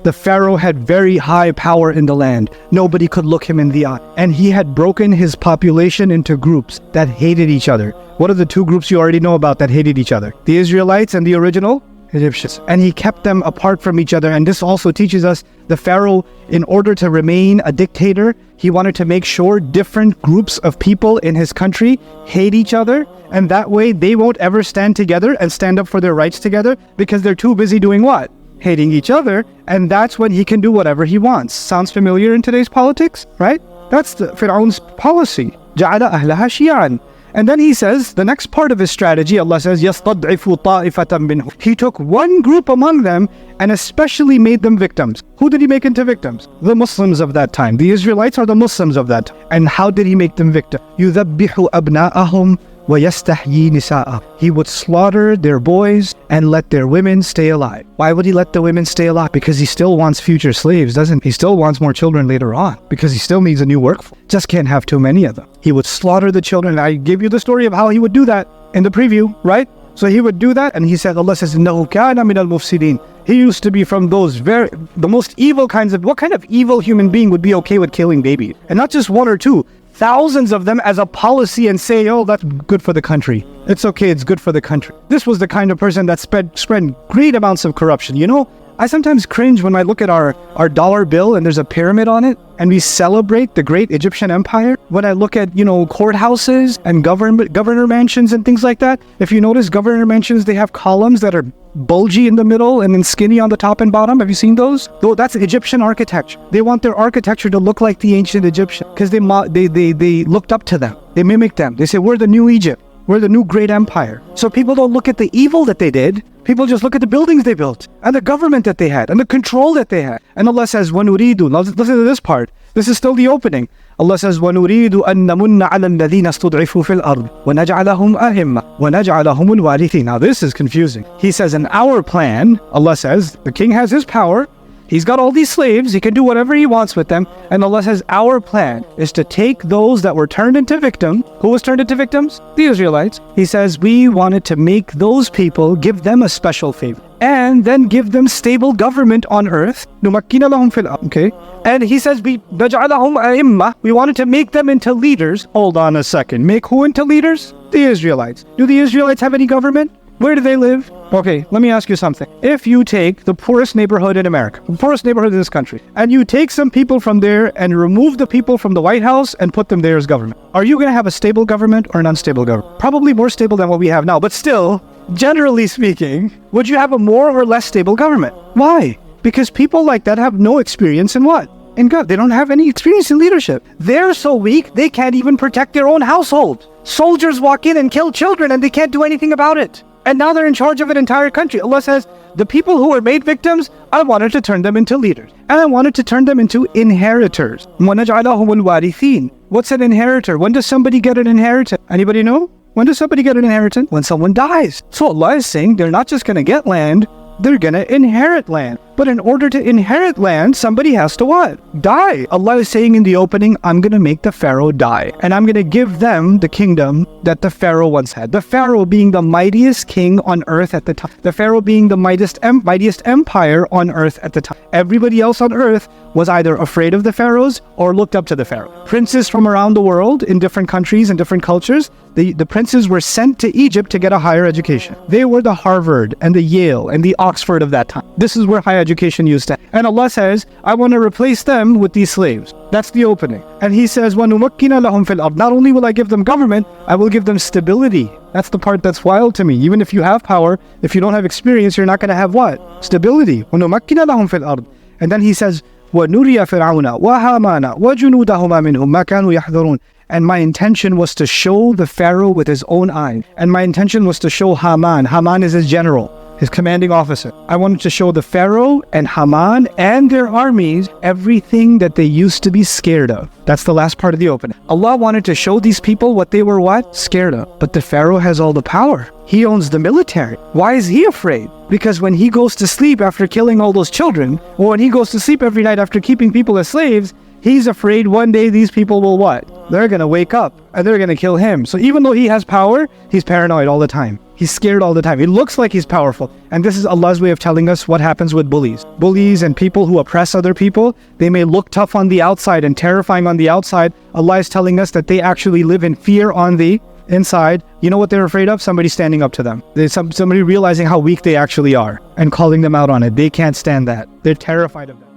The Pharaoh had very high power in the land. Nobody could look him in the eye. And he had broken his population into groups that hated each other. What are the two groups you already know about that hated each other? The Israelites and the original Egyptians. And he kept them apart from each other. And this also teaches us the Pharaoh, in order to remain a dictator, he wanted to make sure different groups of people in his country hate each other. And that way they won't ever stand together and stand up for their rights together, because they're too busy doing what? Hating each other. And that's when he can do whatever he wants. Sounds familiar in today's politics, right? That's the Pharaoh's policy. جَعَلَ أَهْلَهَا شِيَعًا. And then he says, the next part of his strategy, Allah says, يَسْتَضْعِفُ طَائِفَةً مِّنْهُ. He took one group among them and especially made them victims. Who did he make into victims? The Muslims of that time. The Israelites are the Muslims of that time. And how did he make them victims? يُذَبِّحُ أَبْنَاءَهُمْ وَيَسْتَحْيِي نِسَاءَهُمْ. He would slaughter their boys and let their women stay alive. Why would he let the women stay alive? Because he still wants future slaves, doesn't he? He still wants more children later on, because he still needs a new workforce. Just can't have too many of them. He would slaughter the children. I gave you the story of how he would do that in the preview, right? So he would do that, and he said, Allah says, إِنَّهُ كَانَ مِنَ الْمُفْسِدِينَ. He used to be from those the most evil kinds of, what kind of evil human being would be okay with killing babies? And not just one or two, thousands of them as a policy, and say, oh, that's good for the country. It's okay, it's good for the country. This was the kind of person that spread great amounts of corruption. You know, I sometimes cringe when I look at our dollar bill and there's a pyramid on it, and we celebrate the great Egyptian empire. When I look at, courthouses and governor mansions and things like that, if you notice, governor mansions, they have columns that are bulgy in the middle and then skinny on the top and bottom. Have you seen those? Though that's Egyptian architecture. They want their architecture to look like the ancient Egyptian, because they looked up to them. They mimicked them. They say, we're the new Egypt. We're the new great empire. So people don't look at the evil that they did. People just look at the buildings they built, and the government that they had, and the control that they had. And Allah says, وَنُرِيدُ. Now listen to this part. This is still the opening. Allah says, وَنُرِيدُ أَن نَمُنَّ عَلَى الَّذِينَ اسْتُضْعِفُوا فِي الْأَرْضِ وَنَجْعَلَهُمْ أَئِمَّةً وَنَجْعَلَهُمُ الْوَارِثِينَ. Now this is confusing. He says, in our plan, Allah says, the king has his power. He's got all these slaves. He can do whatever he wants with them. And Allah says, our plan is to take those that were turned into victims. Who was turned into victims? The Israelites. He says, we wanted to make those people, give them a special favor, and then give them stable government on earth. Okay. And he says, we wanted to make them into leaders. Hold on a second. Make who into leaders? The Israelites. Do the Israelites have any government? Where do they live? Okay, let me ask you something. If you take the poorest neighborhood in America, the poorest neighborhood in this country, and you take some people from there and remove the people from the White House and put them there as government, are you going to have a stable government or an unstable government? Probably more stable than what we have now, but still, generally speaking, would you have a more or less stable government? Why? Because people like that have no experience in what? In God. They don't have any experience in leadership. They're so weak, they can't even protect their own household. Soldiers walk in and kill children and they can't do anything about it. And now they're in charge of an entire country. Allah says, the people who were made victims, I wanted to turn them into leaders. And I wanted to turn them into inheritors. وَنَجْعَلَهُمُ الْوَارِثِينَ. What's an inheritor? When does somebody get an inheritance? Anybody know? When does somebody get an inheritance? When someone dies. So Allah is saying they're not just going to get land, they're going to inherit land. But in order to inherit land, somebody has to what? Die. Allah is saying in the opening, I'm going to make the Pharaoh die. And I'm going to give them the kingdom that the Pharaoh once had. The Pharaoh being the mightiest king on earth at the time. The Pharaoh being the mightiest empire on earth at the time. Everybody else on earth was either afraid of the pharaohs or looked up to the Pharaoh. Princes from around the world in different countries and different cultures, the princes were sent to Egypt to get a higher education. They were the Harvard and the Yale and the Oxford of that time. This is where higher education used to. And Allah says, I want to replace them with these slaves. That's the opening. And He says, وَنُمَكِّنَ لَهُمْ فِي الْأَرْضِ. Not only will I give them government, I will give them stability. That's the part that's wild to me. Even if you have power, if you don't have experience, you're not going to have what? Stability. وَنُمَكِّنَ لَهُمْ فِي الْأَرْضِ. And then He says, وَنُرِيَ فِرْعَوْنَ وَهَامَانَ وَجُنُودَهُمَا مِنْهُمْ مَا كَانُوا يَحْذَرُونَ. And my intention was to show the Pharaoh with his own eye. And my intention was to show Haman. Haman is his general, his commanding officer. I wanted to show the Pharaoh and Haman and their armies everything that they used to be scared of. That's the last part of the opening. Allah wanted to show these people what they were what? Scared of. But the Pharaoh has all the power. He owns the military. Why is he afraid? Because when he goes to sleep after killing all those children, or when he goes to sleep every night after keeping people as slaves, he's afraid one day these people will what? They're going to wake up and they're going to kill him. So even though he has power, he's paranoid all the time. He's scared all the time. It looks like he's powerful. And this is Allah's way of telling us what happens with bullies. Bullies and people who oppress other people, they may look tough on the outside and terrifying on the outside. Allah is telling us that they actually live in fear on the inside. You know what they're afraid of? Somebody standing up to them. There's somebody realizing how weak they actually are and calling them out on it. They can't stand that. They're terrified of that.